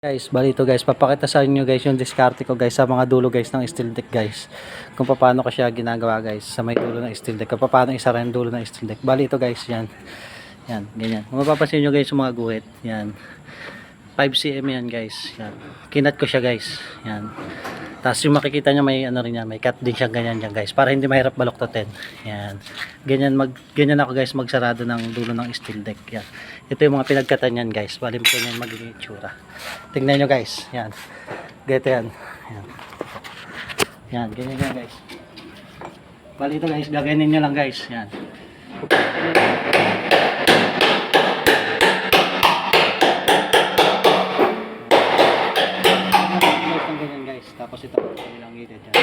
Guys, bali ito guys, papakita sa inyo guys yung diskarte ko guys sa mga dulo guys ng steel deck guys. Kung paano ko siya ginagawa guys sa may dulo ng steel deck. Kung paano isara yung dulo ng steel deck. Bali ito guys, yan. Yan, ganyan. Kung mapapansin nyo guys yung mga guhit, yan. 5 cm yan guys. Yan. Kinat ko siya guys. Yan. Tapos yung makikita nyo may ano rin yan, may cut din siya ganyan yan guys. Para hindi mahirap baluktutin. Yan. Ganyan ako guys magsarado ng dulo ng steel deck. Yan. Ito yung mga pinagkatan yan guys. Bali mo ganyan magiging itsura. Tingnan nyo guys. Yan. Ganito yan. Yan. Yan. Ganyan yan guys. Bali ito guys. Gaganin nyo lang guys. Yan. Ganyan guys. Tapos ito. Ilang gilid yan.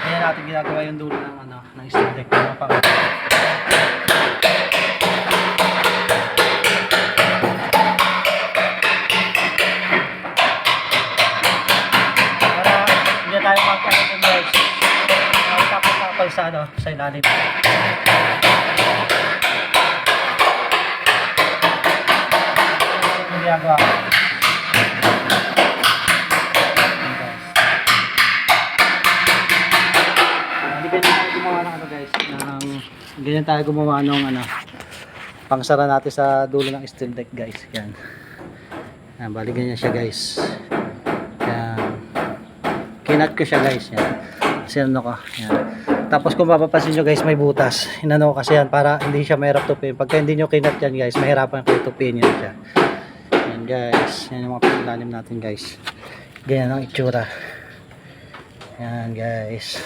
Ganyan natin ginagawa yung dulo ng ano, ng steel deck. Tayo magkakaroon guys. Tapos sa ano, sa ilalim. Ginagawa. Ganyan tayo gumawa ng ano, pangsara natin sa dulo ng steel deck guys. Yan. Yan, bali ganyan siya guys. Yan. Kinat ko siya guys. Yan. Kasi ano ko. Yan. Tapos kung mapapansin nyo guys, may butas. Inano ko kasi yan para hindi siya mahirap tupin. Pagka hindi nyo kinat yan guys, mahirapan kayo tupin yan siya. Yan guys. Yan yung mga paglalim natin guys. Ganyan ang itsura. Yan guys.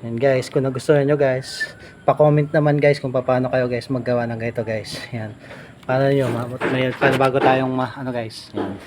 Yan guys. Kung nagustuhan nyo guys, pa-comment naman guys kung paano kayo guys maggawa ng ganito guys. Yan. Para nyo, may bago tayong ano guys. Yan.